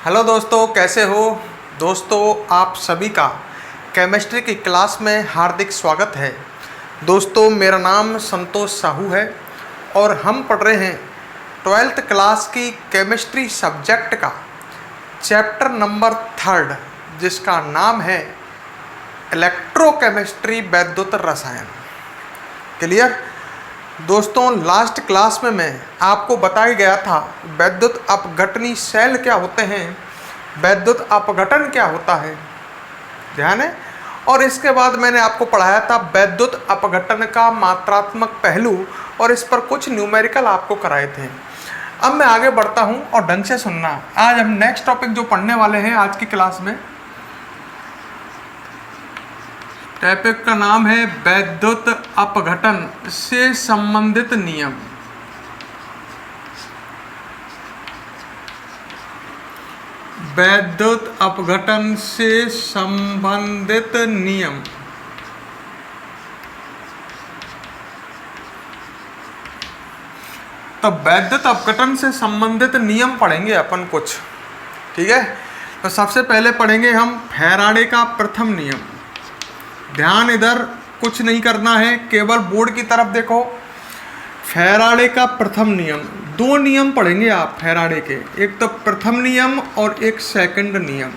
Hello दोस्तों, कैसे हो दोस्तों। आप सभी का केमिस्ट्री की क्लास में हार्दिक स्वागत है। दोस्तों, मेरा नाम संतोष साहू है और हम पढ़ रहे हैं 12th क्लास की केमिस्ट्री सब्जेक्ट का चैप्टर नंबर 3, जिसका नाम है इलेक्ट्रोकेमिस्ट्री वैद्युत रसायन। क्लियर दोस्तों, लास्ट क्लास में मैं आपको बताया गया था वैद्युत अपघटनी सेल क्या होते हैं, वैद्युत अपघटन क्या होता है, ध्यान है। और इसके बाद मैंने आपको पढ़ाया था वैद्युत अपघटन का मात्रात्मक पहलू और इस पर कुछ न्यूमेरिकल आपको कराए थे। अब मैं आगे बढ़ता हूं और ढंग से सुनना। आज हम नेक्स्ट टॉपिक जो पढ़ने वाले हैं आज की क्लास में, टॉपिक का नाम है वैद्युत अपघटन से संबंधित नियम। वैद्युत अपघटन से संबंधित नियम। तो वैद्युत अपघटन से संबंधित नियम पढ़ेंगे अपन कुछ, ठीक है। तो सबसे पहले पढ़ेंगे हम फैराडे का प्रथम नियम। ध्यान इधर कुछ नहीं करना है, केवल बोर्ड की तरफ देखो। फैराडे का प्रथम नियम, दो नियम पढ़ेंगे आप फैराडे के, एक तो प्रथम नियम और एक सेकंड नियम।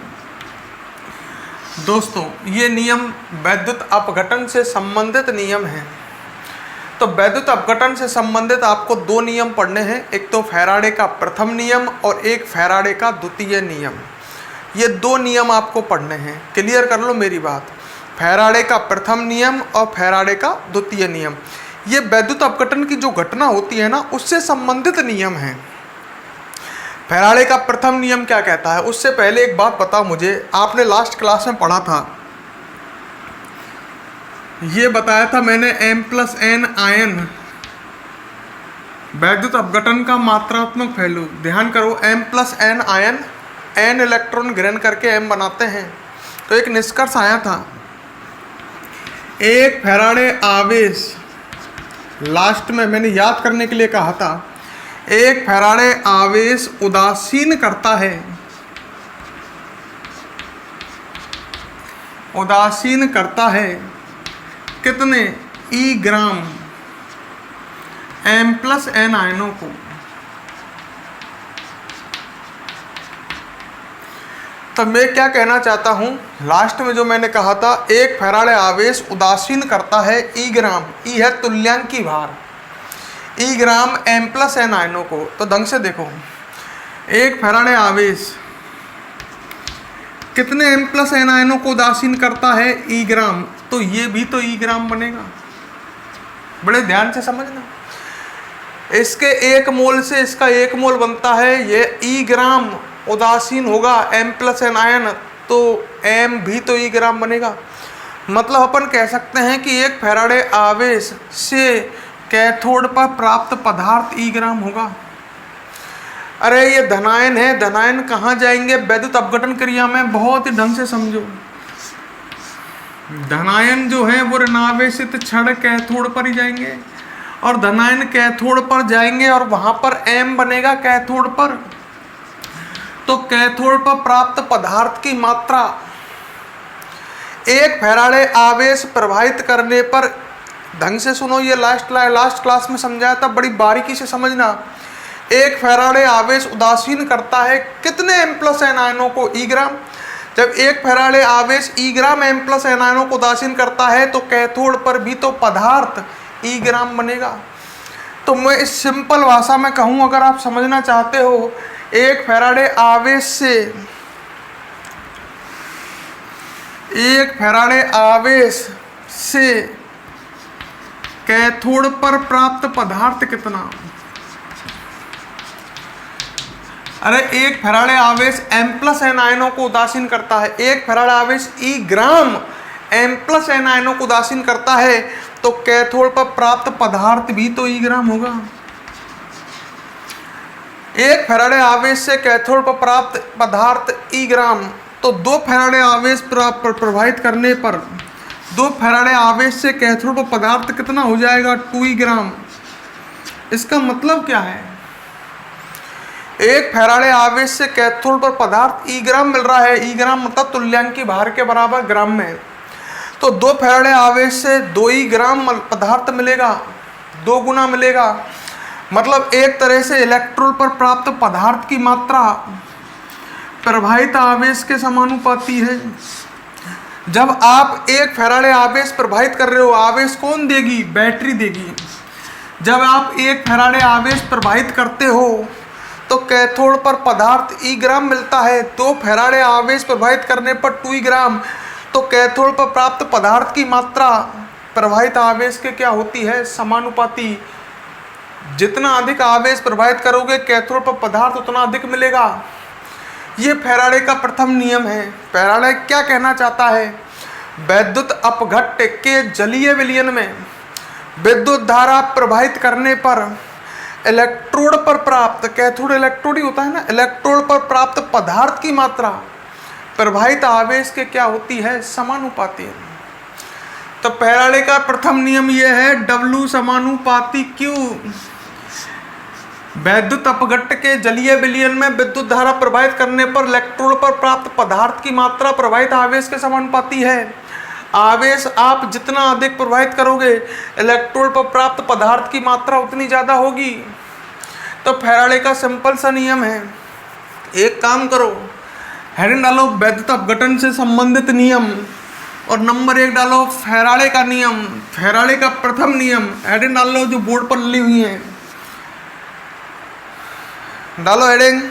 दोस्तों, ये नियम वैद्युत अपघटन से संबंधित नियम है। तो वैद्युत अपघटन से संबंधित आपको दो नियम पढ़ने हैं, एक तो फैराडे का प्रथम नियम और एक फैराडे का द्वितीय नियम। ये दो नियम आपको पढ़ने हैं, क्लियर कर लो मेरी बात। फैराडे का प्रथम नियम और फैराडे का द्वितीय नियम, ये वैद्युत अपघटन की जो घटना होती है ना, उससे संबंधित नियम है। फैराडे का प्रथम नियम क्या कहता है, उससे पहले एक बात बताओ मुझे, आपने लास्ट क्लास में पढ़ा था, ये बताया था मैंने M+N आयन वैद्युत अपघटन का मात्रात्मक पहलू। ध्यान करो, M+N आयन, N इलेक्ट्रॉन ग्रहण करके M बनाते हैं। तो एक निष्कर्ष आया था, एक फैराडे आवेश, लास्ट में मैंने याद करने के लिए कहा था, एक फैराडे आवेश उदासीन करता है, उदासीन करता है कितने ई ग्राम M+N आयनों को। तो मैं क्या कहना चाहता हूँ, लास्ट में जो मैंने कहा था, एक फैराडे आवेश उदासीन करता है ई ग्राम, ई है तुल्यांकी भार, ई ग्राम M+N आयनों को। तो ढंग से देखो, एक फैराडे आवेश कितने M+N आयनों को उदासीन करता है, ई ग्राम। तो ये भी तो ई ग्राम बनेगा, बड़े ध्यान से समझना। इसके एक मोल से इसका एक मोल बनता है, ये ई ग्राम उदासीन होगा M+N आयन, तो M भी तो ई ग्राम बनेगा। मतलब अपन कह सकते हैं कि एक फैराडे आवेश से कैथोड पर प्राप्त पदार्थ ई ग्राम होगा। अरे ये धनायन है, धनायन कहाँ जाएंगे वैद्युत अपघटन क्रिया में, बहुत ही ढंग से समझो। धनायन जो है वो ऋणावेशित क्षण कैथोड पर ही जाएंगे और धनायन कैथोड पर जाएंगे और वहां पर M बनेगा कैथोड पर। तो कैथोड पर प्राप्त पदार्थ की मात्रा एक फैराडे आवेश प्रभावित करने पर, ढंग से सुनो, ये लास्ट क्लास में समझाया था, बड़ी बारीकी से समझना। एक फैराडे आवेश उदासीन करता है कितने M+N आयनों को, ई ग्राम। जब एक फैराडे आवेश ई ग्राम M+N आयनों को उदासीन करता है तो कैथोड पर भी तो पदार्थ ई ग्राम बनेगा। तो मैं इस सिंपल भाषा में कहूँ, अगर आप समझना चाहते हो, एक फैराडे आवेश से, एक फैराडे आवेश से कैथोड पर प्राप्त पदार्थ कितना। अरे एक फैराडे आवेश M+N आयनों को उदासीन करता है, एक फैराडे आवेश ई ग्राम M+N आयनों को उदासीन करता है, तो कैथोड पर प्राप्त पदार्थ भी तो ई ग्राम होगा। एक फैराडे आवेश से कैथोड पर प्राप्त पदार्थ ई ग्राम, तो दो फैराडे आवेश प्रभावित करने पर, दो फैराडे आवेश से कैथोड पर पदार्थ कितना हो जाएगा, 2 ग्राम। इसका मतलब क्या है, 1 फैराडे आवेश से कैथोड पर पदार्थ ई ग्राम मिल रहा है। ई ग्राम मतलब तुल्यांकी भार के बराबर ग्राम में। तो 2 फैराडे आवेश से 2 ई ग्राम पदार्थ मिलेगा, 2 गुना मिलेगा। मतलब एक तरह से इलेक्ट्रोड पर प्राप्त पदार्थ की मात्रा प्रवाहित आवेश के समानुपाती है। जब आप 1 फैराडे आवेश प्रवाहित कर रहे हो, आवेश कौन देगी? बैटरी देगी। जब आप 1 फैराडे आवेश प्रवाहित करते हो तो कैथोड पर पदार्थ ई ग्राम मिलता है। 2 फैराडे आवेश प्रवाहित करने पर 2 ई ग्राम। तो कैथोड पर प्राप्त पदार्थ की मात्रा प्रवाहित आवेश के क्या होती है? समानुपाती। जितना अधिक आवेश प्रवाहित करोगे कैथोड पर पदार्थ उतना अधिक मिलेगा। ये फैराडे का प्रथम नियम है। फैराडे क्या कहना चाहता है? वैद्युत अपघट्ट के जलीय विलयन में विद्युत धारा प्रवाहित करने पर इलेक्ट्रोड पर प्राप्त, कैथोड इलेक्ट्रोड ही होता है ना, इलेक्ट्रोड पर प्राप्त पदार्थ की मात्रा प्रवाहित आवेश के क्या होती है? समानुपाती। तो फैराडे का प्रथम नियम यह है W समानुपाती Q। वैद्युत अपघट्ट के जलीय विलयन में विद्युत धारा प्रवाहित करने पर इलेक्ट्रोड पर प्राप्त पदार्थ की मात्रा प्रवाहित आवेश के समानुपाती है। आवेश आप जितना अधिक प्रवाहित करोगे इलेक्ट्रोड पर प्राप्त पदार्थ की मात्रा उतनी ज़्यादा होगी। तो फैराडे का सिंपल सा नियम है। एक काम करो, हेडिंग डालो वैद्युत अपघटन से संबंधित नियम और नंबर 1 डालो फैराडे का नियम, फैराडे का प्रथम नियम। हेडिंग डाल लो जो बोर्ड पर ली हुई है, डालो हेडिंग।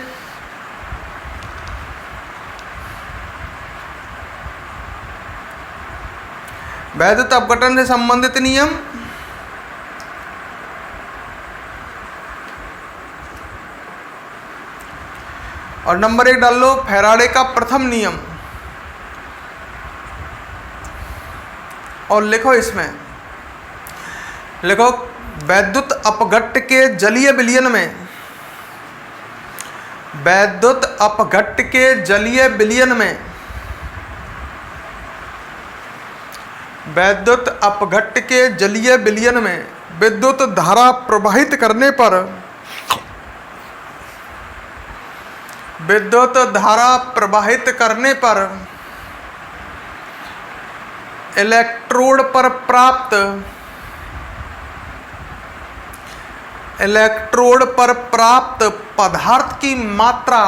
वैद्युत अपघटन से संबंधित नियम और नंबर 1 डाल लो फैराडे का प्रथम नियम और लिखो, इसमें लिखो वैद्युत अपघट्ट के जलीय विलयन में, वैद्युत अपघट्ट के जलीय विलयन में, वैद्युत अपघट्ट के जलीय विलयन में विद्युत धारा प्रवाहित करने पर, विद्युत धारा प्रवाहित करने पर इलेक्ट्रोड पर प्राप्त, इलेक्ट्रोड पर प्राप्त पदार्थ की मात्रा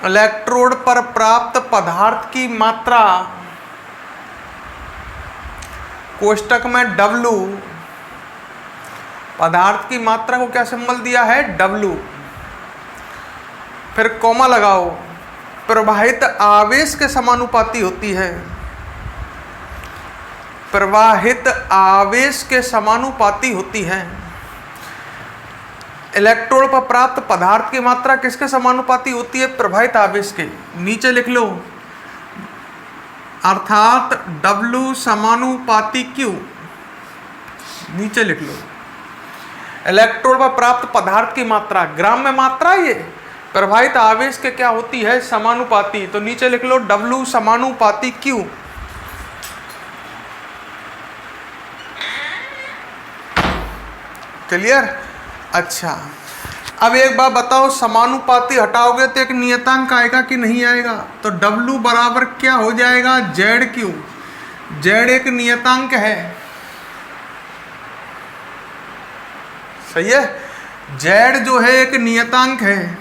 इलेक्ट्रोड पर प्राप्त पदार्थ की मात्रा कोष्टक में W, पदार्थ की मात्रा को क्या सिंबल दिया है? W। फिर कॉमा लगाओ, प्रवाहित आवेश के समानुपाती होती है, प्रवाहित आवेश के समानुपाती होती है। इलेक्ट्रोड पर प्राप्त पदार्थ की मात्रा किसके समानुपाती होती है? प्रवाहित आवेश के। नीचे लिख लो अर्थात W समानुपाती Q, नीचे लिख लो। इलेक्ट्रोड पर प्राप्त पदार्थ की मात्रा ग्राम में मात्रा, ये प्रवाहित आवेश के क्या होती है? समानुपाती। तो नीचे लिख लो W समानुपाती Q। क्लियर? अच्छा, अब एक बात बताओ, समानुपाती हटाओगे तो एक नियतांक आएगा कि नहीं आएगा? तो W बराबर क्या हो जाएगा? ZQ। Z एक नियतांक है, सही है। Z जो है एक नियतांक है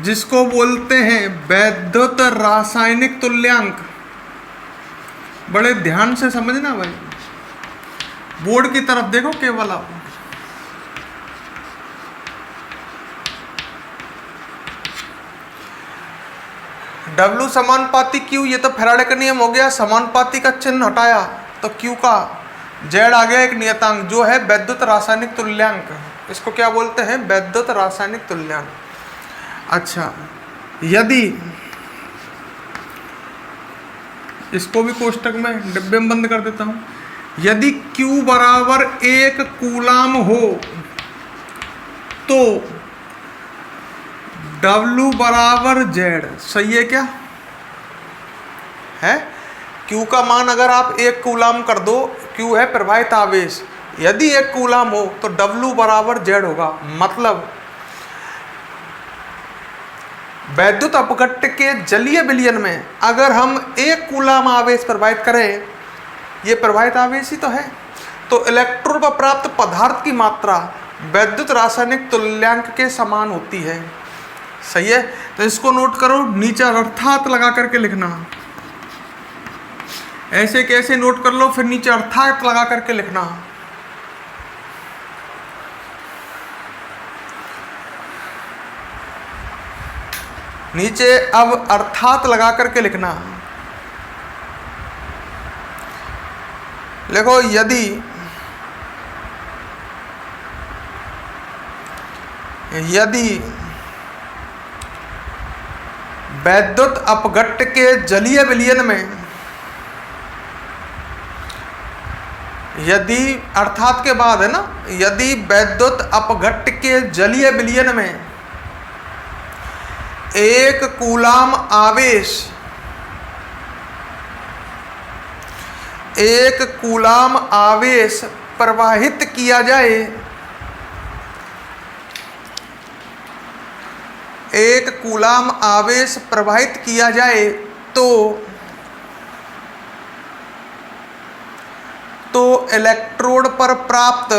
जिसको बोलते हैं वैद्युत रासायनिक तुल्यांक। बड़े ध्यान से समझना भाई, बोर्ड की तरफ देखो केवल आप। W समानुपाती Q, ये तो फैराडे का नियम हो गया। समानुपाती का चिन्ह हटाया तो Q का Z आ गया एक नियतांक जो है वैद्युत रासायनिक तुल्यांक। इसको क्या बोलते हैं? वैद्युत रासायनिक तुल्यांक। अच्छा, यदि इसको भी कोष्टक में डिब्बे में बंद कर देता हूं, यदि Q बराबर 1 कूलाम हो तो W बराबर Z, सही है क्या? है Q का मान अगर आप 1 कूलाम कर दो, Q है प्रवाहित आवेश। यदि 1 कूलाम हो तो W बराबर Z होगा। मतलब वैद्युत अपघट्ट के जलीय विलयन में अगर हम 1 कूलाम आवेश प्रवाहित करें, ये प्रवाहित आवेश ही तो है, तो इलेक्ट्रोड पर प्राप्त पदार्थ की मात्रा वैद्युत रासायनिक तुल्यांक के समान होती है। सही है, तो इसको नोट करो, नीचे अर्थात लगा करके लिखना। ऐसे कैसे नोट कर लो, फिर नीचे अर्थात लगा करके लिखना। नीचे अब अर्थात लगा करके लिखना। देखो, यदि वैद्युत अपघट्ट के जलीय विलयन में, यदि अर्थात के बाद है ना, यदि वैद्युत अपघट्ट के जलीय विलयन में 1 कूलाम आवेश, 1 कूलाम आवेश प्रवाहित किया जाए, 1 कूलाम आवेश प्रवाहित किया जाए तो इलेक्ट्रोड पर प्राप्त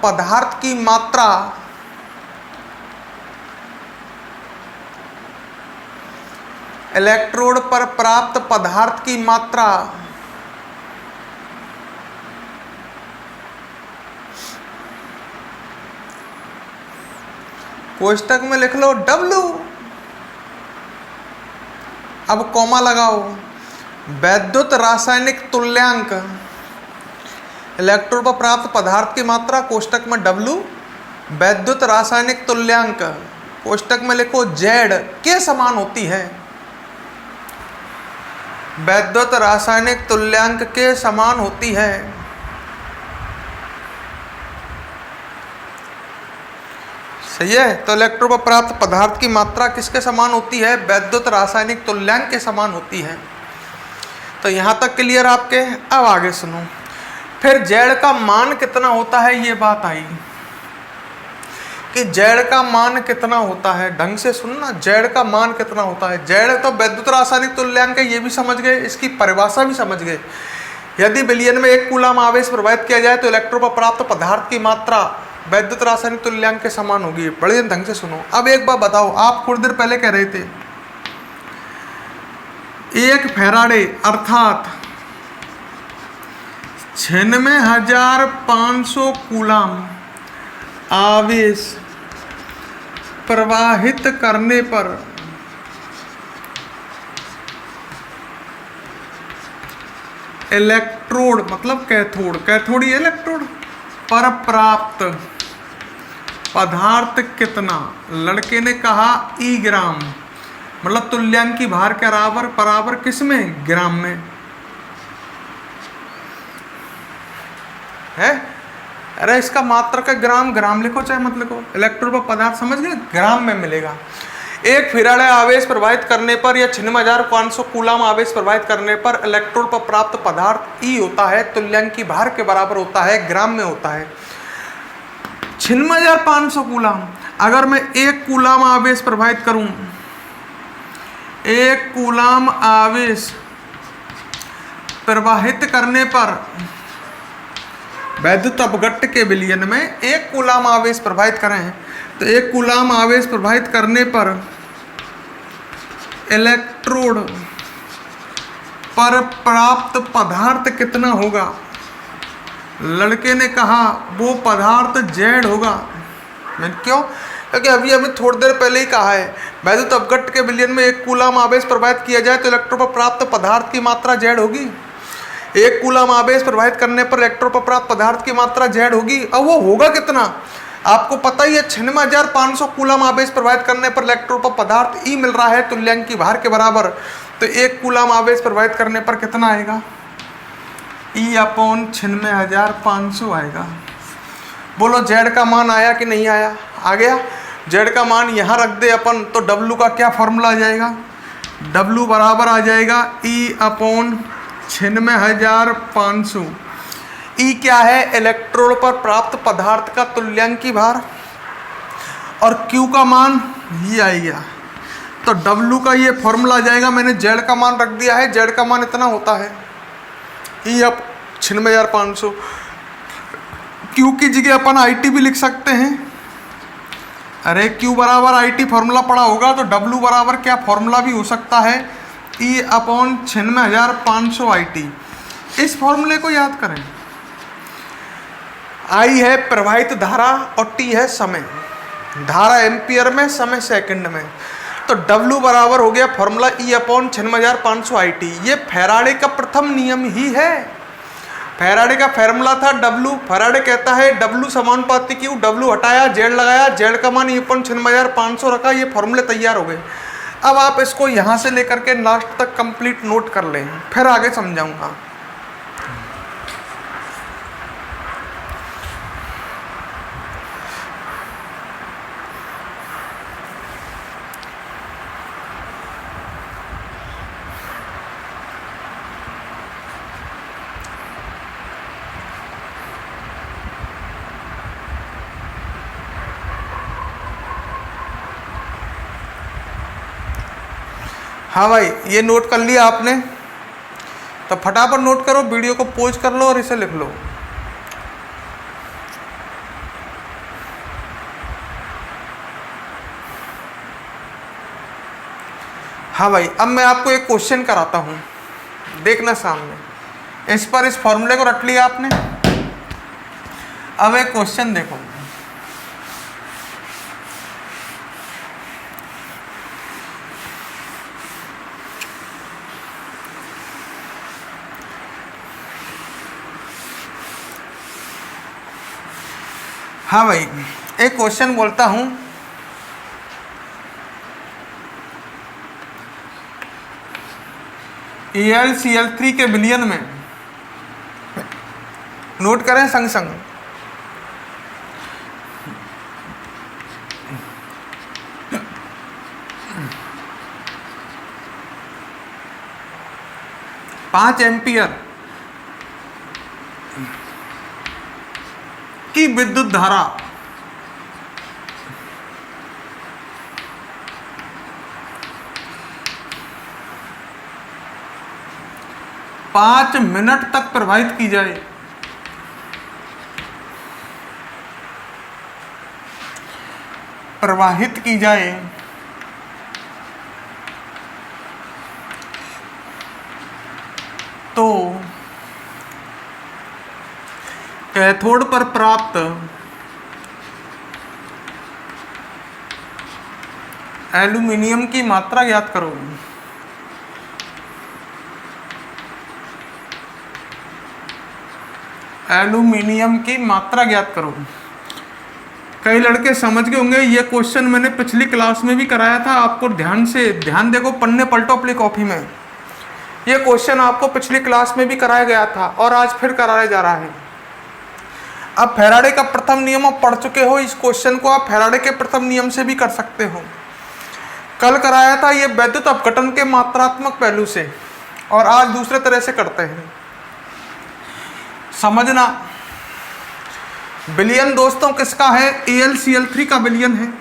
पदार्थ की मात्रा कोष्टक में लिख लो W, अब कॉमा लगाओ, वैद्युत रासायनिक तुल्यांक, इलेक्ट्रोड पर प्राप्त पदार्थ की मात्रा कोष्टक में W, वैद्युत रासायनिक तुल्यांक कोष्टक में लिखो Z के समान होती है। वैद्युत रासायनिक तुल्यांक के समान होती है। सही है, तो इलेक्ट्रोड पर प्राप्त पदार्थ की मात्रा किसके समान होती है? वैद्युत रासायनिक तुल्यांक के समान होती है। तो यहाँ तक क्लियर आपके। अब आगे सुनो, फिर Z का मान कितना होता है, ये बात आई कि Z का मान कितना होता है। ढंग से सुनना, Z का मान कितना होता है। Z तो वैद्युत रासायनिक तुल्यांक है, ये भी समझ गए, इसकी परिभाषा भी समझ गए। यदि विलयन में 1 कूलाम आवेश प्रवाहित किया जाए तो इलेक्ट्रोड पर प्राप्त पदार्थ की मात्रा वैद्युत रासायनिक तुल्यांक के समान होगी। बड़े ढंग से सुनो। अब एक बात बताओ, आप थोड़ी देर पहले कह रहे थे 1 फैराडे अर्थात 96,500 कूलाम आवेश प्रवाहित करने पर इलेक्ट्रोड, मतलब कैथोड ही इलेक्ट्रोड पर प्राप्त पदार्थ कितना? लड़के ने कहा ई ग्राम, मतलब तुल्यांक की भार के बराबर किस में? ग्राम में है। अरे इसका मात्रा का ग्राम लिखो चाहे मत लिखो, इलेक्ट्रोड पर पदार्थ समझ गए, ग्राम में मिलेगा। 1 फैराडे आवेश प्रवाहित करने पर या 96,500 कूलाम आवेश प्रवाहित करने पर इलेक्ट्रोड पर प्राप्त पदार्थ ई होता है, तुल्यांक की भार के बराबर होता है, ग्राम में होता है। 96,500 कूलाम, अगर मैं 1 कूलाम आवेश प्रवाहित करूं, 1 कूलाम आवेश प्रवाहित करने पर वैद्युत अपघट्ट के विलयन में 1 कूलाम आवेश प्रवाहित करें तो 1 कूलाम आवेश प्रवाहित करने पर इलेक्ट्रोड पर प्राप्त पदार्थ कितना होगा? लड़के ने कहा वो पदार्थ Z होगा। क्यों? क्योंकि अभी हमें थोड़ी देर पहले ही कहा है वैद्युत अपघट्ट के विलयन में 1 कूलाम आवेश प्रवाहित किया जाए तो इलेक्ट्रोड पर प्राप्त पदार्थ की मात्रा Z होगी। 1 कूलाम आवेश प्रवाहित करने पर इलेक्ट्रोड पर प्राप्त पदार्थ की मात्रा Z होगी। अब वो होगा कितना? आपको पता ही है 96,500 कूलाम आवेश प्रवाहित करने पर इलेक्ट्रोड पर पदार्थ ई मिल रहा है तुल्यांक की भार के बराबर। तो 1 कूलाम आवेश प्रवाहित करने पर कितना आएगा? E/96,500 आएगा। बोलो Z का मान आया कि नहीं आया? आ गया। जेड का मान यहाँ रख दे अपन, तो डब्लू का क्या फॉर्मूला आ जाएगा, डब्लू बराबर आ जाएगा E/96,500। ई क्या है, इलेक्ट्रोड पर प्राप्त पदार्थ का तुल्यांकी भार, और क्यू का मान ये आ गया, तो डब्लू का ये फॉर्मूला आ जाएगा। मैंने जेड का मान रख दिया है, जेड का मान इतना होता है E/96,500। क्यू की जगह अपन IT भी लिख सकते हैं। अरे क्यू बराबर IT फॉर्मूला पड़ा होगा, तो डब्लू बराबर क्या फॉर्मूला भी हो सकता है, E/96,500 IT। इस फॉर्मूले को याद करें। I है प्रवाहित धारा और T है समय, धारा एम्पियर में, समय सेकंड में। तो W बराबर हो गया फॉर्मूला E/96,500 IT। ये फैराडे का प्रथम नियम ही है। फैराडे का फॉर्मूला था W। फैराडे कहता है W समानुपाती Q, W हटाया, Z लगाया, Z का मान E/96,500 रखा, ये फॉर्मूले तैयार हो गए। अब आप इसको यहाँ से लेकर के लास्ट तक कंप्लीट नोट कर लें, फिर आगे समझाऊंगा। हाँ भाई, ये नोट कर लिया आपने, तो फटाफट नोट करो, वीडियो को पॉज कर लो और इसे लिख लो। हाँ भाई, अब मैं आपको एक क्वेश्चन कराता हूँ, देखना सामने। इस पर इस फॉर्मूले को रट लिया आपने। अब एक क्वेश्चन देखो। हाँ भाई, एक क्वेश्चन बोलता हूँ, AlCl3 के विलयन में, नोट करें संग संग, पाँच एम्पियर की विद्युत धारा पाँच मिनट तक प्रवाहित की जाए, तो कैथोड पर प्राप्त एल्यूमिनियम की मात्रा ज्ञात करो। एल्यूमिनियम की मात्रा ज्ञात करो। कई लड़के समझ गए होंगे, ये क्वेश्चन मैंने पिछली क्लास में भी कराया था। आपको ध्यान देखो, पन्ने पलटो अपनी कॉपी में। ये क्वेश्चन आपको पिछली क्लास में भी कराया गया था और आज फिर कराया जा रहा है। अब फैराडे का प्रथम नियम आप पढ़ चुके हो, इस क्वेश्चन को आप फैराडे के प्रथम नियम से भी कर सकते हो। कल कराया था ये वैद्युत अपघटन के मात्रात्मक पहलू से, और आज दूसरे तरह से करते हैं। समझना, विलयन दोस्तों किसका है, AlCl3 का विलयन है।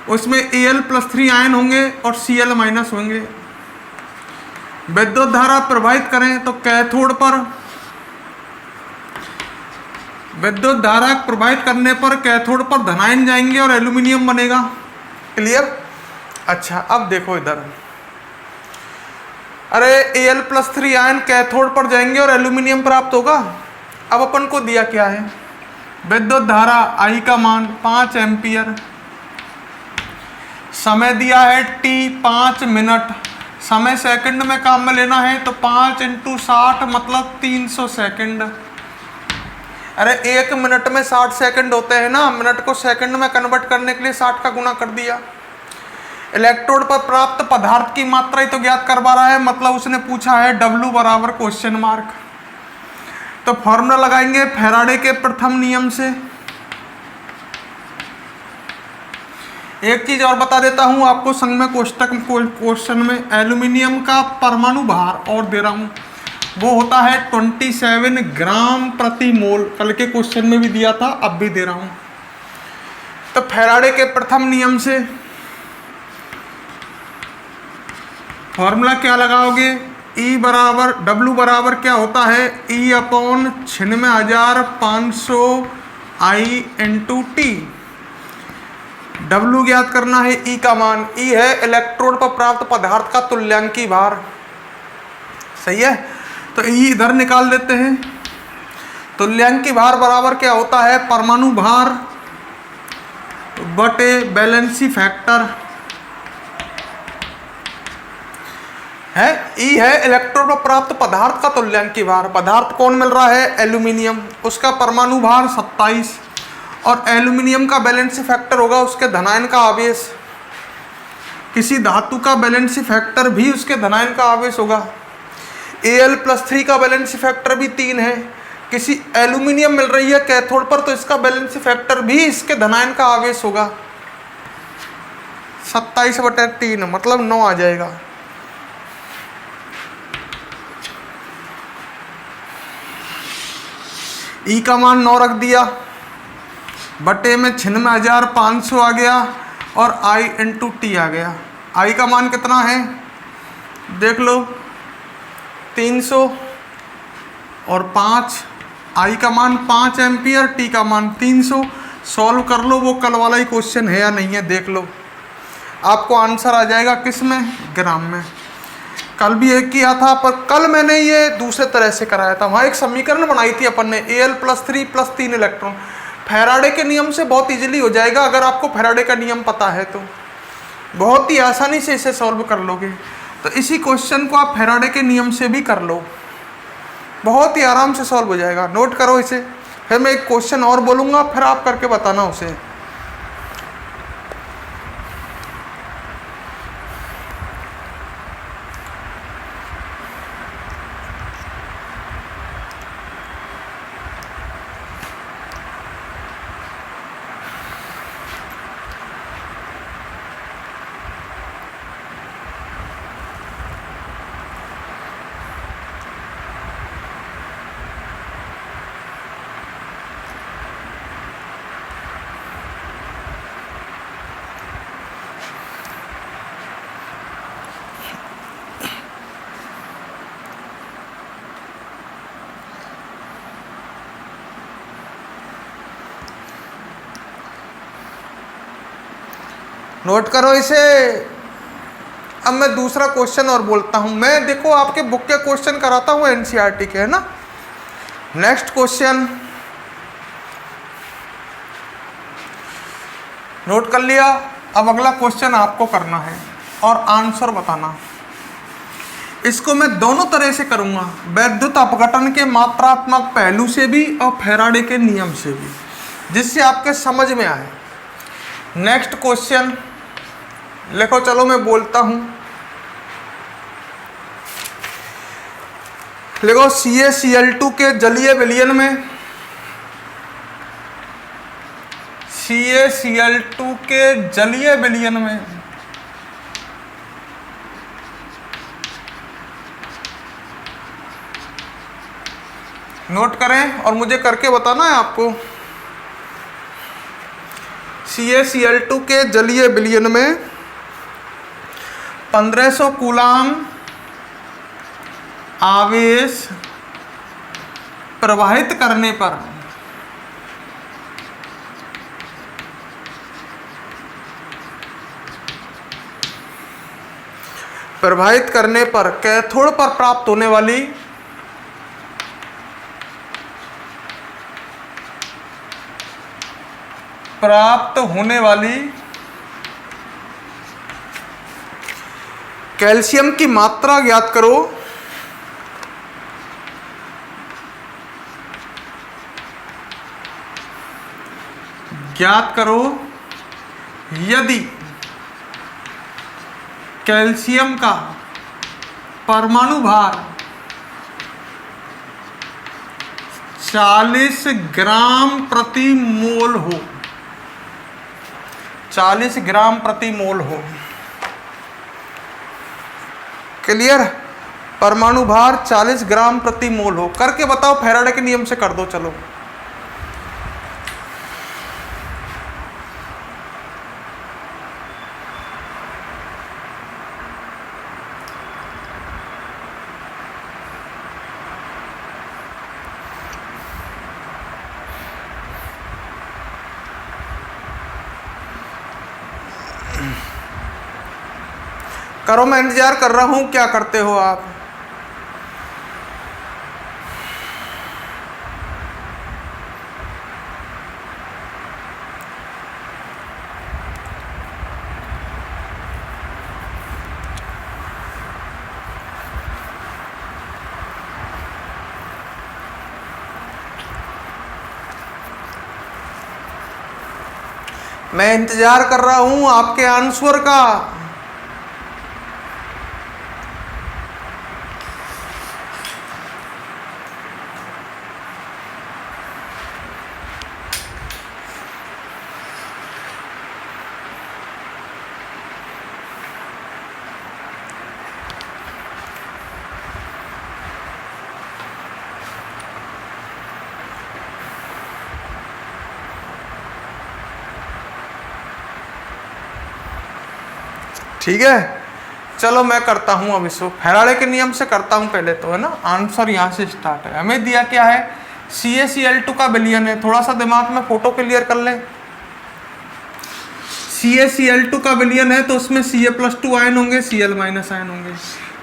उसमें Al+3 आयन होंगे और Cl- होंगे। विद्युत धारा प्रवाहित करें तो कैथोड पर, विद्युत धारा प्रवाहित करने पर कैथोड पर धनायन जाएंगे और एल्यूमिनियम बनेगा। क्लियर? अच्छा, अब देखो इधर, अरे Al+3 आयन कैथोड पर जाएंगे और एल्यूमिनियम प्राप्त होगा। अब अपन को दिया क्या है, विद्युत धारा I का मान 5 एम्पियर, समय दिया है T 5 मिनट, समय सेकंड में काम में लेना है, तो 5 × 60 मतलब 300 सेकंड। अरे 1 मिनट में 60 सेकंड होते हैं ना, मिनट को सेकंड में कन्वर्ट करने के लिए 60 का गुणा कर दिया। इलेक्ट्रोड पर प्राप्त पदार्थ की मात्रा ही तो ज्ञात करवा रहा है, मतलब उसने पूछा है W बराबर क्वेश्चन मार्क। तो फॉर्मूला लगाएंगे फैराडे के प्रथम नियम से। एक चीज और बता देता हूं आपको संग में क्वेश्चन में एल्यूमिनियम का परमाणु भार और दे रहा हूं, वो होता है 27 ग्राम प्रति मोल। कल के क्वेश्चन में भी दिया था, अब भी दे रहा हूं। तो फैराडे के प्रथम नियम से फॉर्मूला क्या लगाओगे? E बराबर W बराबर क्या होता है? E upon 96,500 I into T. W ज्ञात करना है, E का मान। E है इलेक्ट्रोड पर प्राप्त पदार्थ का तुल्यांकी भार। सही है, तो E इधर निकाल देते हैं। तुल्यांकी भार बराबर क्या होता है? परमाणु भार बटे बैलेंसी फैक्टर है। E है इलेक्ट्रोड पर प्राप्त पदार्थ का तुल्यांकी भार। पदार्थ कौन मिल रहा है? एल्यूमिनियम। उसका परमाणु भार 27 और एल्यूमिनियम का बैलेंसी फैक्टर होगा उसके धनायन का आवेश। किसी धातु का बैलेंसी फैक्टर भी उसके धनायन का आवेश होगा। Al+3 का बैलेंसी फैक्टर भी 3 है। किसी एल्यूमिनियम मिल रही है कैथोड पर, तो इसका बैलेंसी फैक्टर भी इसके धनायन का आवेश होगा। 27/3 मतलब 9 आ जाएगा। E का मान 9 रख दिया, बटे में 96,500 आ गया और I इंटू टी आ गया। I का मान कितना है देख लो, 300 और 5। I का मान 5 एम्पियर, T का मान 300। सॉल्व कर लो, वो कल वाला ही क्वेश्चन है या नहीं है देख लो, आपको आंसर आ जाएगा। किस में? ग्राम में। कल भी एक किया था, पर कल मैंने ये दूसरे तरह से कराया था। वहाँ एक समीकरण बनाई थी अपन ने, Al+3 + 3 इलेक्ट्रॉन। फैराडे के नियम से बहुत इजीली हो जाएगा, अगर आपको फैराडे का नियम पता है तो बहुत ही आसानी से इसे सॉल्व कर लोगे। तो इसी क्वेश्चन को आप फैराडे के नियम से भी कर लो, बहुत ही आराम से सॉल्व हो जाएगा। नोट करो इसे, फिर मैं एक क्वेश्चन और बोलूँगा, फिर आप करके बताना उसे। नोट करो इसे। अब मैं दूसरा क्वेश्चन और बोलता हूं। मैं देखो आपके बुक के क्वेश्चन कराता हूं, एनसीईआरटी के, है ना। नेक्स्ट क्वेश्चन नोट कर लिया। अब अगला क्वेश्चन आपको करना है और आंसर बताना। इसको मैं दोनों तरह से करूंगा, वैद्युत अपघटन के मात्रात्मक पहलू से भी और फैराडे के नियम से भी, जिससे आपके समझ में आए। नेक्स्ट क्वेश्चन लिखो, चलो मैं बोलता हूं। लिखो, CaCl2 के जलीय विलयन में, CaCl2 के जलीय विलयन में नोट करें और मुझे करके बताना है आपको। CaCl2 के जलीय विलयन में 1500 कूलाम आवेश प्रवाहित करने पर कैथोड पर प्राप्त होने वाली कैल्शियम की मात्रा ज्ञात करो। यदि कैल्शियम का परमाणु भार 40 ग्राम प्रति मोल हो। 40 ग्राम प्रति मोल हो। क्लियर? परमाणु भार 40 ग्राम प्रति मोल हो। करके बताओ, फैराडे के नियम से कर दो। चलो करो, मैं इंतजार कर रहा हूं, क्या करते हो आप? मैं इंतजार कर रहा हूं आपके आंसर का। ठीक है, चलो मैं करता हूं अब इसको फैराडे के नियम से करता हूं पहले तो, है ना। आंसर यहां से स्टार्ट है। हमें दिया क्या है? CaCl2 का विलयन है। थोड़ा सा दिमाग में फोटो क्लियर कर लें। CaCl2 का विलयन है तो उसमें Ca+2 आयन होंगे, Cl- आयन होंगे।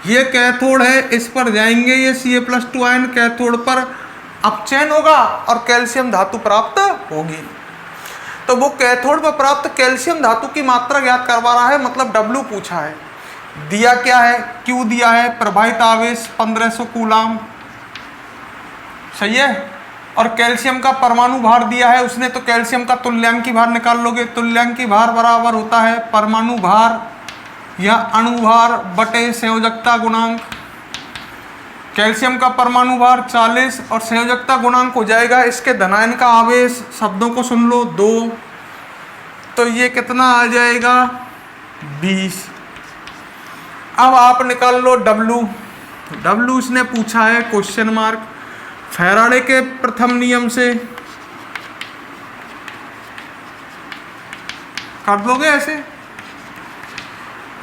ये कैथोड है, इस पर जाएंगे, ये Ca+2 आयन कैथोड पर अपचयन होगा और कैल्शियम धातु प्राप्त होगी। तो वो कैथोड पर प्राप्त कैल्शियम धातु की मात्रा ज्ञात करवा रहा है, मतलब W पूछा है। दिया क्या है? Q दिया है, प्रभावित आवेश 1500 कूलाम, सही है। और कैल्शियम का परमाणु भार दिया है उसने, तो कैल्शियम का तुल्यांकी भार निकाल लोगे। तुल्यांकी भार बराबर होता है परमाणु भार या अणु भार बटे संयोजकता गुणांक। कैल्शियम का परमाणु भार 40 और संयोजकता गुणांक हो जाएगा इसके धनायन का आवेश, शब्दों को सुन लो, 2। तो ये कितना आ जाएगा? 20। अब आप निकाल लो W इसने पूछा है क्वेश्चन मार्क। फैराडे के प्रथम नियम से कर दोगे ऐसे।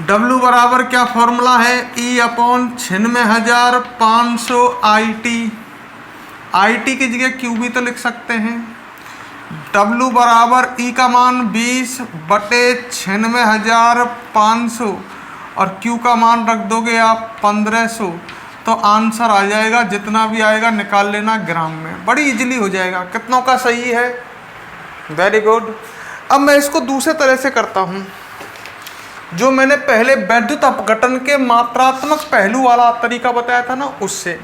W बराबर क्या फॉर्मूला है? E/96,500 IT की जगह Q भी तो लिख सकते हैं। W बराबर E का मान 20/96,500 और Q का मान रख दोगे आप 1500, तो आंसर आ जाएगा, जितना भी आएगा निकाल लेना ग्राम में, बड़ी इजीली हो जाएगा। कितनों का सही है? Very good. अब मैं इसको दूसरे तरह से करता हूँ, जो मैंने पहले वैद्युत अपघटन के मात्रात्मक पहलू वाला तरीका बताया था ना, उससे।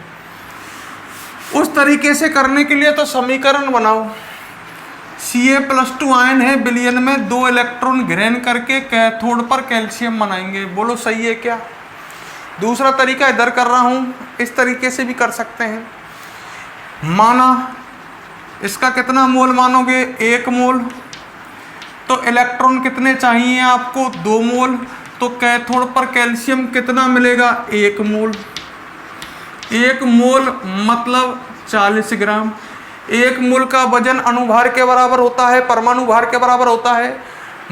उस तरीके से करने के लिए तो समीकरण बनाओ। Ca+2 आयन है विलयन में, 2 इलेक्ट्रॉन ग्रहण करके कैथोड पर कैल्शियम बनाएंगे। बोलो सही है क्या? दूसरा तरीका इधर कर रहा हूँ, इस तरीके से भी कर सकते हैं। माना इसका कितना मोल मानोगे? 1 मोल। तो इलेक्ट्रॉन कितने चाहिए आपको? 2 मोल। तो कैथोड पर कैल्शियम कितना मिलेगा? 1 मोल। 1 मोल मतलब 40 ग्राम। 1 मोल का वजन अणुभार के बराबर होता है, परमाणु भार के बराबर होता है,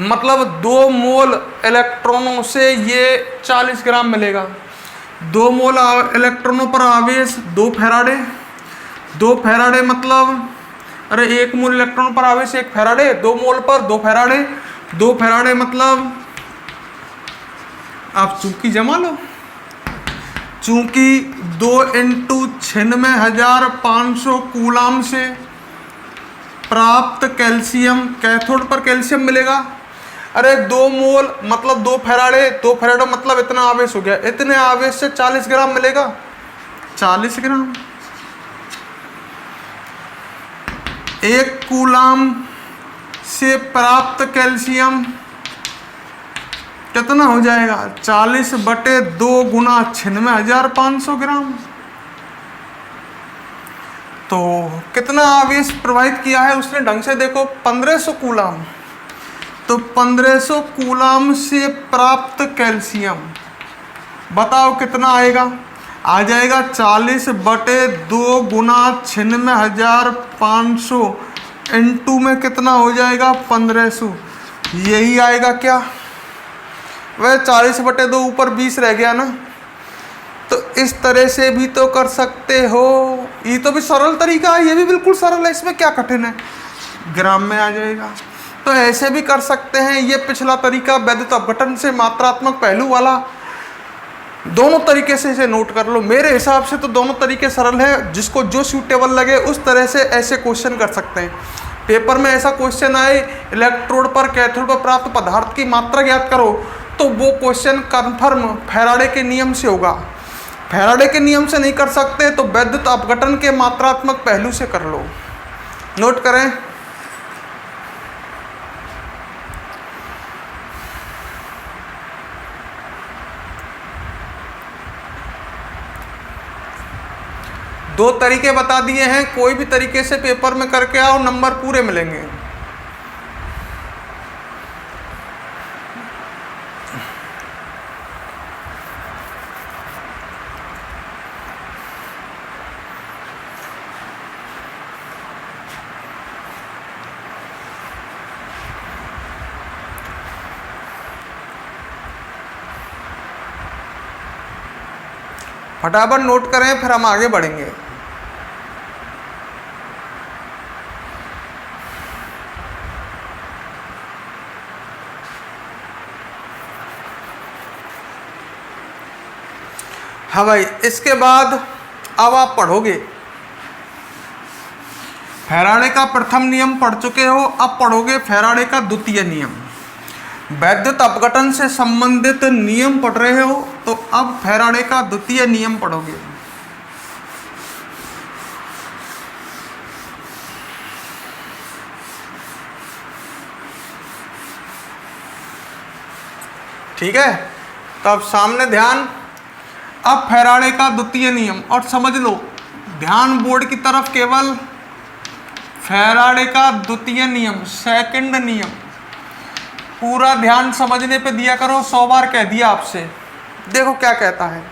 मतलब 2 मोल इलेक्ट्रॉनों से ये 40 ग्राम मिलेगा। 2 मोल इलेक्ट्रॉनों पर आवेश 2 फैराडे। 2 फैराडे मतलब, अरे 1 मोल इलेक्ट्रॉन पर आवेश 1 फैराडे, 2 मोल पर 2 फैराडे। 2 फैराडे मतलब आप चूंकि जमा लो, चूंकि 2 × 96,500 कूलाम से प्राप्त कैल्शियम, कैथोड पर कैल्शियम मिलेगा। अरे 2 मोल मतलब 2 फैराडे, 2 फैराडे मतलब इतना आवेश हो गया, इतने आवेश से 40 ग्राम मिलेगा। 40 ग्राम 1 कूलाम से प्राप्त कैल्शियम कितना हो जाएगा? 40/2 गुना 96,500 ग्राम। तो कितना आवेश प्रवाहित किया है उसने, ढंग से देखो, 1500 कूलाम। तो 1500 कूलम से प्राप्त कैल्शियम, बताओ कितना आएगा? आ जाएगा 40/2 गुना 96,500 इंटू में कितना हो जाएगा 1500, यही आएगा क्या? वह 40/2 ऊपर 20 रह गया ना। तो इस तरह से भी तो कर सकते हो, ये तो भी सरल तरीका है, ये भी बिल्कुल सरल है, इसमें क्या कठिन है, ग्राम में आ जाएगा। तो ऐसे भी कर सकते हैं। ये पिछला तरीका वैद्युत अपघटन से मात्रात्मक पहलू वाला, दोनों तरीके से इसे नोट कर लो। मेरे हिसाब से तो दोनों तरीके सरल है, जिसको जो सूटेबल लगे उस तरह से ऐसे क्वेश्चन कर सकते हैं। पेपर में ऐसा क्वेश्चन आए इलेक्ट्रोड पर कैथोड पर प्राप्त पदार्थ की मात्रा ज्ञात करो, तो वो क्वेश्चन कन्फर्म फैराडे के नियम से होगा। फैराडे के नियम से नहीं कर सकते तो वैद्युत अपघटन के मात्रात्मक पहलू से कर लो। नोट करें। दो तरीके बता दिए हैं, कोई भी तरीके से पेपर में करके आओ, नंबर पूरे मिलेंगे। फटाफट नोट करें, फिर हम आगे बढ़ेंगे। हाँ भाई, इसके बाद अब आप पढ़ोगे फैराडे का प्रथम नियम पढ़ चुके हो, अब पढ़ोगे फैराडे का द्वितीय नियम। वैद्युत अपघटन से संबंधित नियम पढ़ रहे हो तो अब फैराडे का द्वितीय नियम पढ़ोगे। ठीक है, तो अब सामने ध्यान। अब फैराडे का द्वितीय नियम, और समझ लो ध्यान बोर्ड की तरफ, केवल फैराडे का द्वितीय नियम, सेकंड नियम, पूरा ध्यान समझने पे दिया करो। 100 बार कह दिया आपसे। देखो क्या कहता है।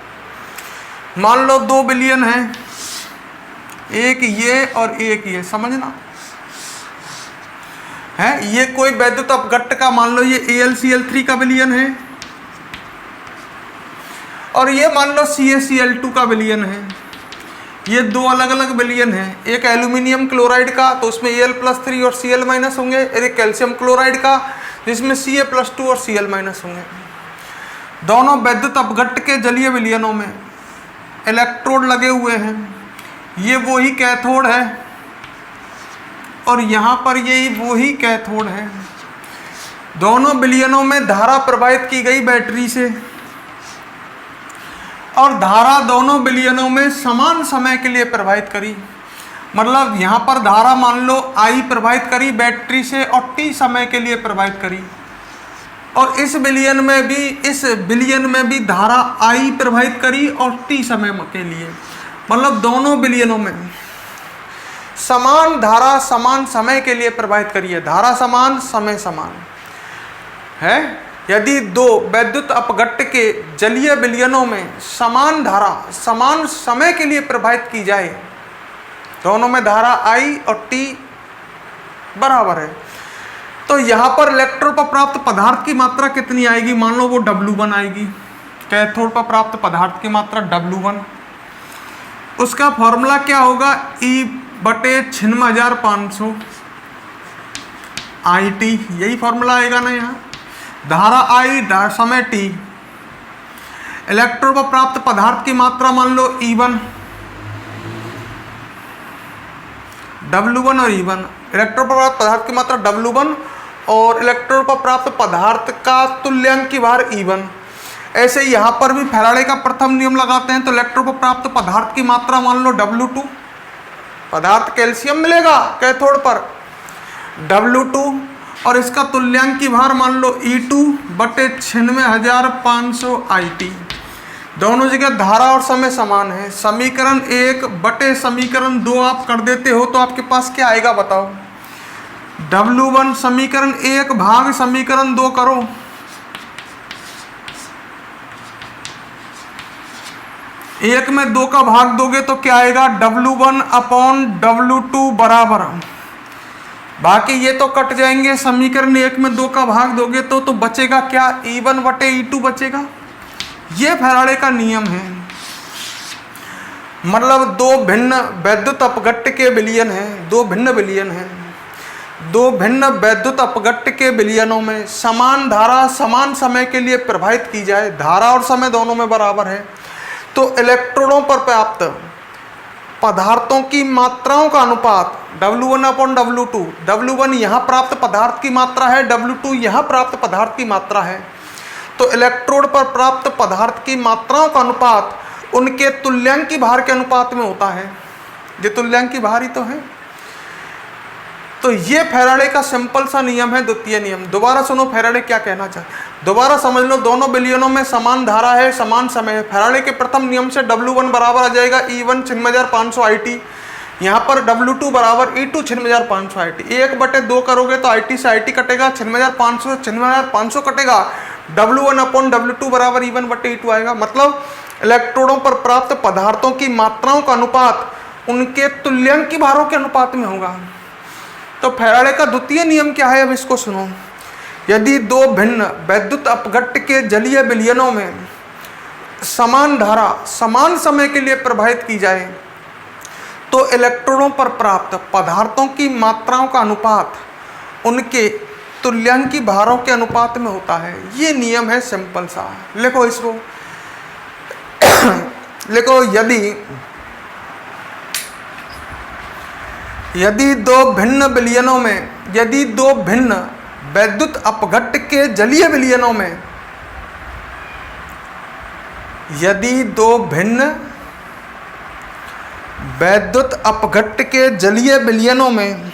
मान लो 2 विलयन है, एक ये और एक ये, समझना है। ये कोई वैद्युत अपघट्ट का, मान लो ये AlCl3 का विलयन है, और ये मान लो CaCl2 का विलयन है। ये 2 अलग अलग विलयन हैं। एक एल्यूमिनियम क्लोराइड का, तो उसमें Al+3 और Cl- होंगे। एक कैल्शियम क्लोराइड का, जिसमें Ca+2 और Cl- होंगे। दोनों वैद्युत अपघट्ट के जलीय विलयनों में इलेक्ट्रोड लगे हुए हैं। ये वही कैथोड है और यहाँ पर यही वही कैथोड है। दोनों विलयनों में धारा प्रवाहित की गई बैटरी से, और धारा दोनों विलयनों में समान समय के लिए प्रवाहित करी। मतलब यहाँ पर धारा मान लो I प्रवाहित करी बैटरी से और T समय के लिए प्रवाहित करी, और इस विलयन में भी धारा I प्रवाहित करी और T समय के लिए। मतलब दोनों विलयनों में समान धारा समान समय के लिए प्रवाहित करी है। धारा समान, समय समान है। यदि 2 वैद्युत अपघट्ट के जलीय विलयनों में समान धारा समान समय के लिए प्रवाहित की जाए, दोनों में धारा I और T बराबर है, तो यहाँ पर इलेक्ट्रोड पर प्राप्त पदार्थ की मात्रा कितनी आएगी? मान लो वो W1 आएगी। कैथोड पर प्राप्त पदार्थ की मात्रा W1। उसका फॉर्मूला क्या होगा? E/96,500 IT, यही फॉर्मूला आएगा ना यहाँ। धारा I, समय T। इलेक्ट्रोड पर प्राप्त पदार्थ की मात्रा मान लो E1, W1 और E1। इलेक्ट्रोड पर प्राप्त पदार्थ की मात्रा W1 और इलेक्ट्रोड पर प्राप्त पदार्थ का तुल्यांक की भार E1। ऐसे यहाँ पर भी फैराडे का प्रथम नियम लगाते हैं, तो इलेक्ट्रोड पर प्राप्त पदार्थ की मात्रा मान लो W2। पदार्थ कैल्शियम मिलेगा कैथोड पर, W2, और इसका तुल्यांक की भार मान लो E2/96,500 IT। दोनों जगह धारा और समय समान है। समीकरण 1/समीकरण 2 आप कर देते हो तो आपके पास क्या आएगा बताओ? W1 समीकरण 1 भाग समीकरण 2 करो। एक में 2 का भाग दोगे तो क्या आएगा, W1 अपॉन W2 बराबर, बाकी ये तो कट जाएंगे। समीकरण 1 में 2 का भाग दोगे तो बचेगा क्या, E1 बटे E2 बचेगा। ये फैराडे का नियम है। मतलब दो भिन्न वैद्युत अपघट्ट के विलयन हैं, दो भिन्न विलयन हैं, दो भिन्न वैद्युत अपघट्ट के विलयनों में समान धारा समान समय के लिए प्रवाहित की जाए, धारा और समय दोनों में बराबर है, तो इलेक्ट्रोनों पर प्राप्त पदार्थों की मात्राओं का अनुपात W1 अपॉन W2, W1 यहाँ प्राप्त पदार्थ की मात्रा है, W2 यहाँ प्राप्त पदार्थ की मात्रा है, तो इलेक्ट्रोड पर प्राप्त पदार्थ की मात्राओं का अनुपात उनके तुल्यांकी भार के अनुपात में होता है। ये तुल्यांकी भार ही तो है। तो ये फैराडे का सिंपल सा नियम है, द्वितीय नियम। दोबारा सुनो फैराडे क्या कहना चाहे, दोबारा समझ लो। दोनों विलयनों में समान धारा है, समान समय है। फैराडे के प्रथम नियम से W1 बराबर आ जाएगा E1 96,500 IT, यहाँ पर W2 बराबर E2 96,500 IT। 1/2 करोगे तो IT से IT कटेगा, 96,500 कटेगा, W1 अपॉन W2 बराबर E1/E2 आएगा। मतलब इलेक्ट्रोडों पर प्राप्त पदार्थों की मात्राओं का अनुपात उनके तुल्यांकी भारों के अनुपात में होगा। तो फैराडे का द्वितीय नियम क्या है, अब इसको सुनो। यदि दो भिन्न वैद्युत अपघट्ट के जलीय विलयनों में समान धारा समान समय के लिए प्रवाहित की जाए तो इलेक्ट्रोनों पर प्राप्त पदार्थों की मात्राओं का अनुपात उनके तुल्यांकी भारों के अनुपात में होता है। ये नियम है सिंपल सा। लिखो इसको, लिखो। यदि दो भिन्न विलयनों में, यदि दो भिन्न वैद्युत अपघट्ट के जलीय विलयनों में, यदि दो भिन्न वैद्युत अपघट्ट के जलीय विलयनों में,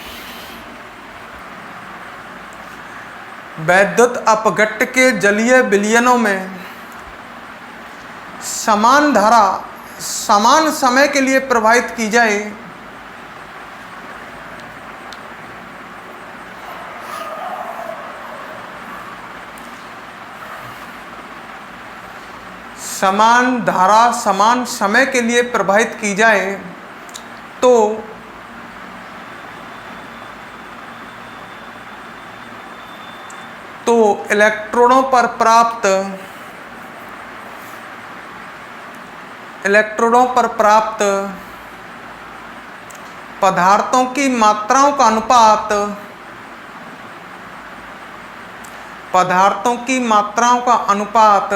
वैद्युत अपघट्ट के जलीय विलयनों में समान धारा समान समय के लिए प्रवाहित की जाए समान धारा समान समय के लिए प्रवाहित की जाए तो इलेक्ट्रॉनों पर प्राप्त पदार्थों की मात्राओं का अनुपात, पदार्थों की मात्राओं का अनुपात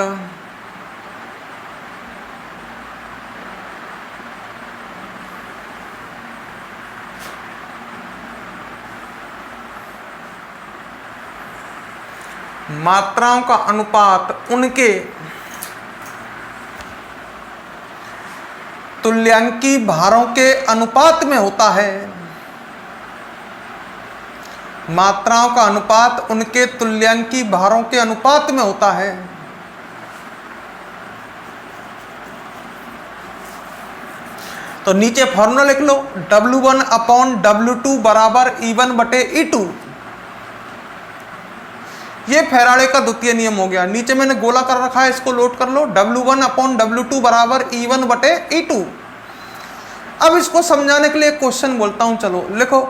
मात्राओं का अनुपात उनके तुल्यांकी भारों के अनुपात में होता है। मात्राओं का अनुपात उनके तुल्यांकी भारों के अनुपात में होता है। तो नीचे फॉर्मूला लिख लो, W1 अपॉन W2 बराबर E1/E2। ये फैराडे का द्वितीय नियम हो गया। नीचे मैंने गोला कर रखा है, इसको लोड कर लो। W1 अपॉन W2 बराबर E1/E2। अब इसको समझाने के लिए क्वेश्चन बोलता हूं, चलो लिखो।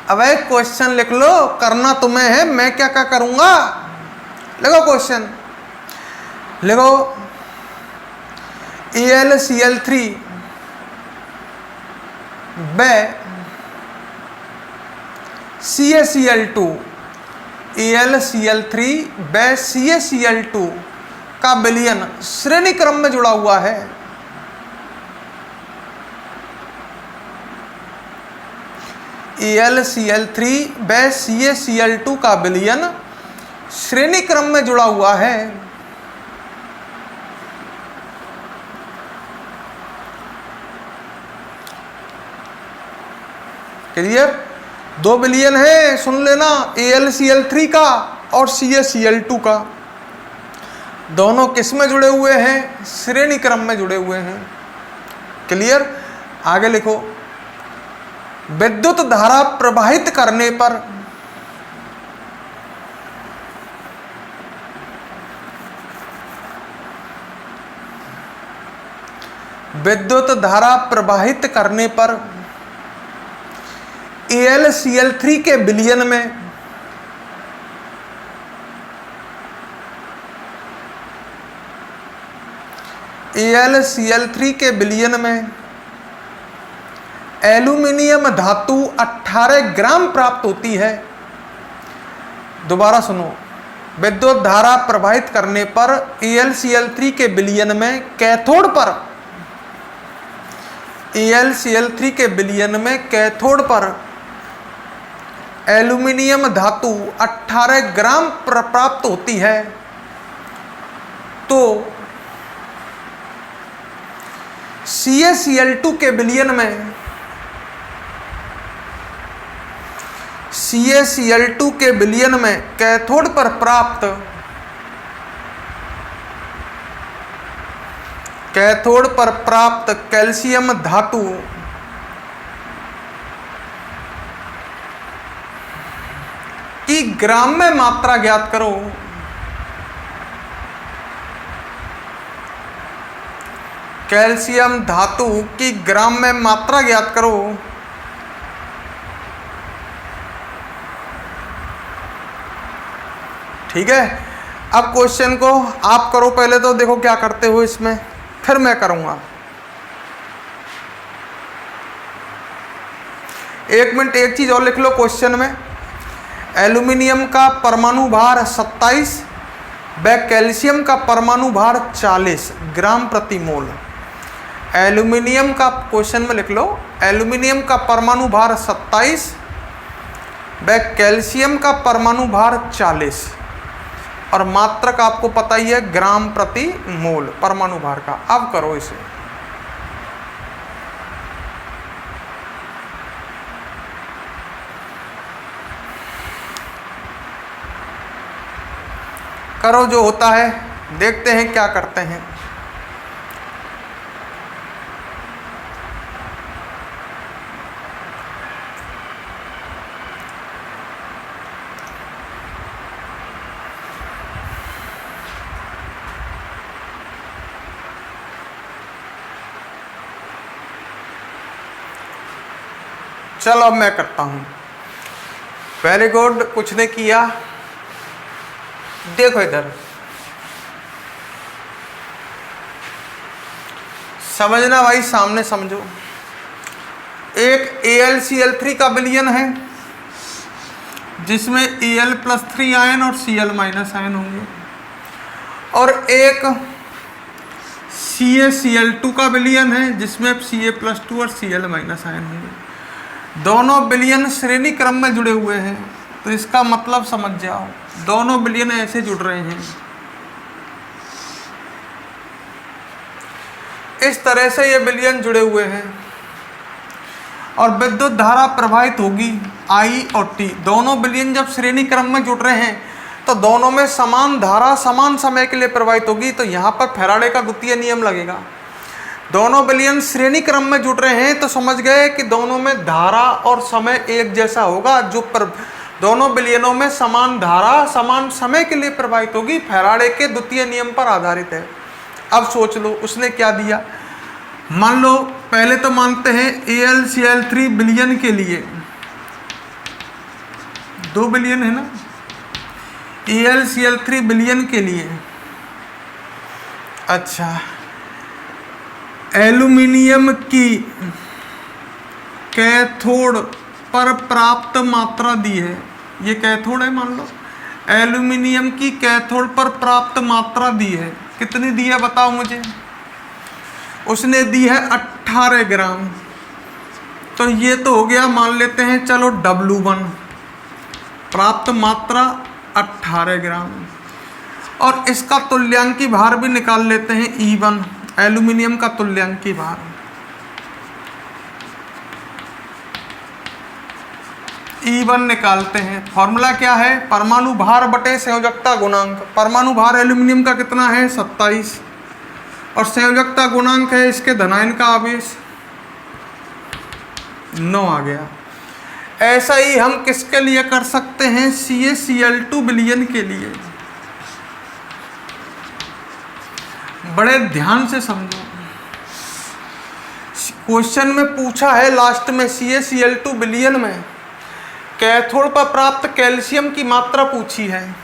अब एक क्वेश्चन लिख लो, करना तुम्हें है, मैं क्या क्या करूंगा। लिखो क्वेश्चन, लिखो AlCl3 व CaCl2, AlCl3 व CaCl2 का विलयन श्रेणी क्रम में जुड़ा हुआ है। AlCl3 व CaCl2 का विलयन श्रेणी क्रम में जुड़ा हुआ है। क्लियर? दो विलयन है, सुन लेना, AlCl3 का और CaCl2 का। दोनों किस में जुड़े हुए हैं? श्रेणी क्रम में जुड़े हुए हैं। क्लियर? आगे लिखो, विद्युत धारा प्रवाहित करने पर विद्युत धारा प्रवाहित करने पर AlCl3 के विलयन में AlCl3 के विलयन में एल्यूमिनियम धातु 18 ग्राम प्राप्त होती है। दोबारा सुनो, विद्युत धारा प्रवाहित करने पर AlCl3 के विलयन में कैथोड पर AlCl3 के विलयन में कैथोड पर एल्यूमिनियम धातु 18 ग्राम प्राप्त होती है। तो CaCl2 के विलयन में CaCl2 के विलयन में कैथोड पर प्राप्त कैल्शियम धातु की ग्राम में मात्रा ज्ञात करो। कैल्शियम धातु की ग्राम में मात्रा ज्ञात करो। ठीक है, अब क्वेश्चन को आप करो पहले, तो देखो क्या करते हो इसमें, फिर मैं करूंगा। 1 मिनट एक चीज और लिख लो क्वेश्चन में। एल्यूमिनियम का परमाणु भार 27 व कैल्शियम का परमाणु भार 40 ग्राम प्रति मोल। एल्यूमिनियम का क्वेश्चन में लिख लो, एल्यूमिनियम का परमाणु भार 27 व कैल्शियम का परमाणु भार 40 और मात्रक आपको पता ही है ग्राम प्रति मोल परमाणु भार का। अब करो इसे। करो जो होता है, देखते हैं क्या करते हैं। चलो अब मैं करता हूं। वेरी गुड, कुछ ने किया। देखो इधर, समझना भाई, सामने समझो। एक AlCl3 का विलयन है जिसमें Al+3 आयन और Cl- आयन होंगे, और एक CaCl2 का विलयन है जिसमें Ca+2 और Cl- आयन होंगे। दोनों विलयन श्रेणी क्रम में जुड़े हुए हैं, तो इसका मतलब समझ जाओ, दोनों विलयन ऐसे जुड़ रहे हैं। इस तरह से ये विलयन जुड़े हुए हैं और विद्युत धारा प्रवाहित होगी I और T। दोनों विलयन जब श्रेणी क्रम में जुड़ रहे हैं तो दोनों में समान धारा समान समय के लिए प्रवाहित होगी। तो यहाँ पर फैराडे का द्वितीय नियम लगेगा। दोनों विलयन श्रेणी क्रम में जुड़ रहे हैं तो समझ गए कि दोनों में धारा और समय एक जैसा होगा। दोनों विलयनों में समान धारा समान समय के लिए प्रवाहित होगी, फैराडे के द्वितीय नियम पर आधारित है। अब सोच लो उसने क्या दिया। मान लो पहले तो मानते हैं AlCl3 विलयन के लिए 2 विलयन है ना, AlCl3 विलयन के लिए। अच्छा, एल्यूमिनियम की कैथोड पर प्राप्त मात्रा दी है, ये कैथोड है मान लो, एल्यूमिनियम की कैथोड पर प्राप्त मात्रा दी है। कितनी दी है बताओ मुझे। उसने दी है 18 ग्राम। तो ये तो हो गया, मान लेते हैं चलो W1, प्राप्त मात्रा 18 ग्राम। और इसका तुल्यांकी भार भी निकाल लेते हैं E1, एल्यूमिनियम का तुल्यांकी भार। E1 निकालते हैं। फॉर्मूला क्या है, परमाणु भार बटे संयोजकता गुणांक। परमाणु भार एल्यूमिनियम का कितना है 27 और संयोजकता गुणांक है इसके धनायन का आवेश 9 आ गया। ऐसा ही हम किसके लिए कर सकते हैं, CaCl2 विलयन के लिए। बड़े ध्यान से समझो, क्वेश्चन में पूछा है लास्ट में CaCl2 विलयन में कैथोड पर प्राप्त कैल्शियम की मात्रा पूछी है,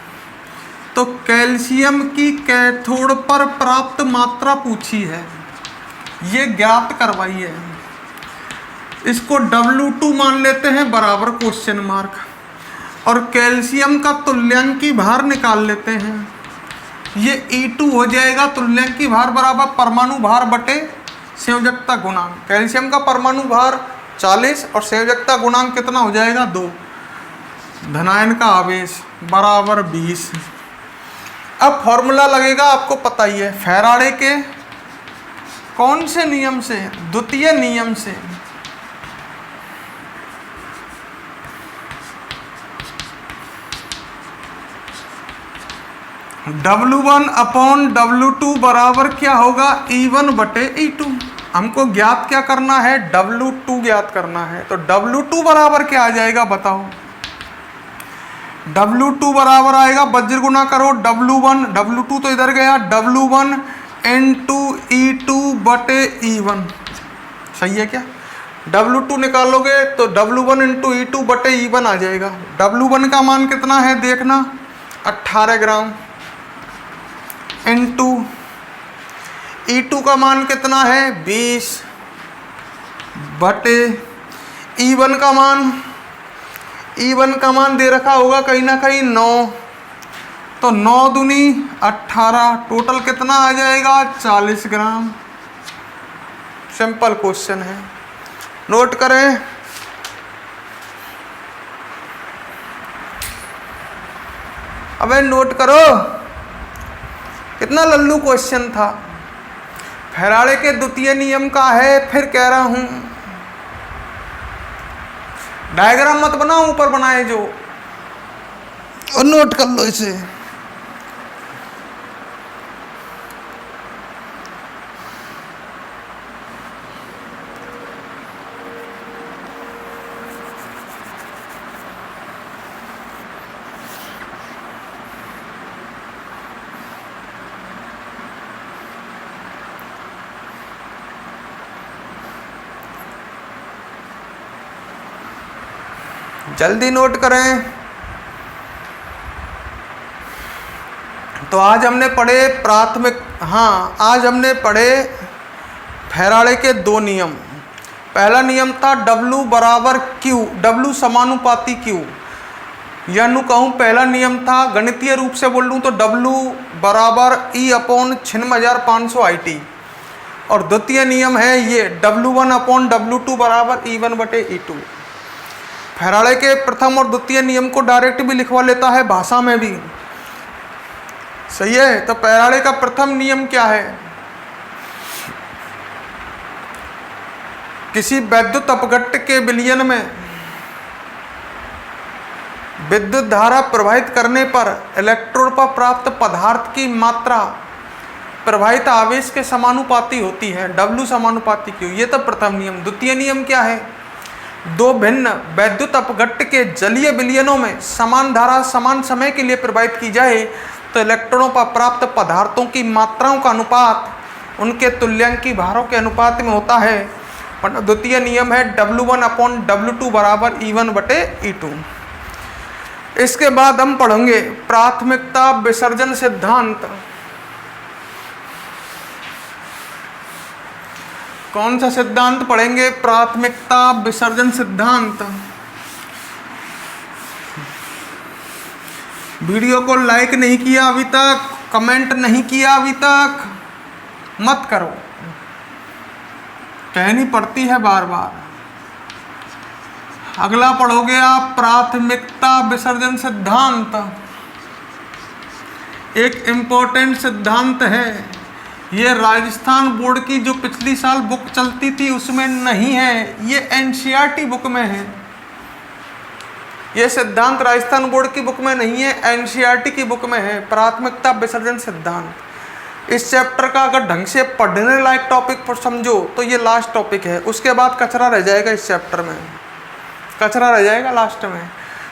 तो कैल्शियम की कैथोड पर प्राप्त मात्रा पूछी है, ये ज्ञात करवाई है। इसको W2 मान लेते हैं बराबर क्वेश्चन मार्क, और कैल्शियम का तुल्यांकी भार निकाल लेते हैं, ये E2 हो जाएगा। तुल्यांकी भार बराबर परमाणु भार बटे संयोजकता गुणांक। कैल्शियम का परमाणु भार 40 और संयोजकता गुणांक कितना हो जाएगा 2। धनायन का आवेश बराबर 20। अब फॉर्मूला लगेगा, आपको पता ही है, फैराडे के कौन से नियम से, द्वितीय नियम से। W1 अपॉन W2 बराबर क्या होगा, E1 बटे E2। हमको ज्ञात क्या करना है, W2 ज्ञात करना है। तो W2 बराबर क्या आ जाएगा बताओ। W2 बराबर आएगा, वज्र गुना करो W1, W2 तो इधर गया, W1 इंटू E2 बटे E1। सही है क्या। W2 निकालोगे तो W1 इंटू E2 बटे E1 आ जाएगा। W1 का मान कितना है देखना, 18 ग्राम, इंटू E2 का मान कितना है 20 बटे E1 का मान, E1 का मान दे रखा होगा कहीं ना कहीं 9, तो 9 दूनी 18, टोटल कितना आ जाएगा 40 ग्राम। सिंपल क्वेश्चन है, नोट करें। अबे नोट करो, कितना लल्लू क्वेश्चन था। फैराडे के द्वितीय नियम का है, फिर कह रहा हूं डायग्राम मत बनाओ, ऊपर बनाए जो, और नोट कर लो इसे। जल्दी नोट करें। तो आज हमने पढ़े आज हमने पढ़े फैराडे के 2 नियम। पहला नियम था W बराबर Q, W समानुपाती Q, या नु कहूँ पहला नियम था, गणितीय रूप से बोल लूँ तो W बराबर E अपॉन 96,500 IT, और द्वितीय नियम है ये W1 अपॉन W2 बराबर E1 बटे E2। फैराडे के प्रथम और द्वितीय नियम को डायरेक्ट भी लिखवा लेता है, भाषा में भी। सही है। तो फैराडे का प्रथम नियम क्या है, किसी वैद्युत अपघट्ट के विलयन में विद्युत धारा प्रवाहित करने पर इलेक्ट्रोड पर प्राप्त पदार्थ की मात्रा प्रवाहित आवेश के समानुपाती होती है, W समानुपाती Q। ये तो प्रथम नियम। द्वितीय नियम क्या है, 2 भिन्न वैद्युत अपघट्ट के जलीय विलयनों में समान धारा समान समय के लिए प्रवाहित की जाए तो इलेक्ट्रॉनों पर प्राप्त पदार्थों की मात्राओं का अनुपात उनके तुल्यांकी भारों के अनुपात में होता है। द्वितीय नियम है W1 अपॉन W2 बराबर E1 बटे E2। इसके बाद हम पढ़ेंगे प्राथमिकता विसर्जन सिद्धांत। कौन सा सिद्धांत पढ़ेंगे, प्राथमिकता विसर्जन सिद्धांत। वीडियो को लाइक नहीं किया अभी तक, कमेंट नहीं किया अभी तक, मत करो, कहनी पड़ती है बार बार। अगला पढ़ोगे आप प्राथमिकता विसर्जन सिद्धांत। एक इम्पोर्टेंट सिद्धांत है, ये राजस्थान बोर्ड की जो पिछली साल बुक चलती थी उसमें नहीं है, ये NCERT बुक में है। ये सिद्धांत राजस्थान बोर्ड की बुक में नहीं है, NCERT की बुक में है, प्राथमिकता विसर्जन सिद्धांत। इस चैप्टर का अगर ढंग से पढ़ने लायक टॉपिक पर समझो तो ये लास्ट टॉपिक है, उसके बाद कचरा रह जाएगा। इस चैप्टर में कचरा रह जाएगा लास्ट में।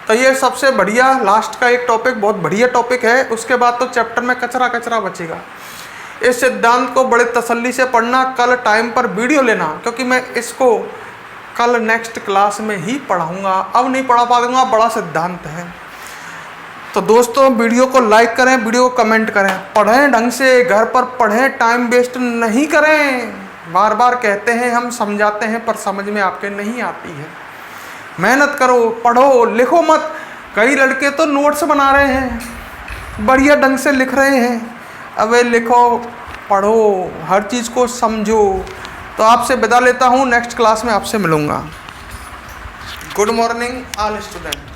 तो ये सबसे बढ़िया लास्ट का एक टॉपिक, बहुत बढ़िया टॉपिक है। उसके बाद तो चैप्टर में कचरा कचरा बचेगा। इस सिद्धांत को बड़े तसल्ली से पढ़ना, कल टाइम पर वीडियो लेना, क्योंकि मैं इसको कल नेक्स्ट क्लास में ही पढ़ाऊँगा, अब नहीं पढ़ा पाऊँगा, बड़ा सिद्धांत है। तो दोस्तों वीडियो को लाइक करें, वीडियो को कमेंट करें, पढ़ें ढंग से, घर पर पढ़ें, टाइम वेस्ट नहीं करें। बार बार कहते हैं, हम समझाते हैं पर समझ में आपके नहीं आती है। मेहनत करो, पढ़ो, लिखो मत। कई लड़के तो नोट्स बना रहे हैं, बढ़िया ढंग से लिख रहे हैं। अबे लिखो, पढ़ो, हर चीज़ को समझो। तो आपसे विदा लेता हूँ, नेक्स्ट क्लास में आपसे मिलूँगा। Good morning all student.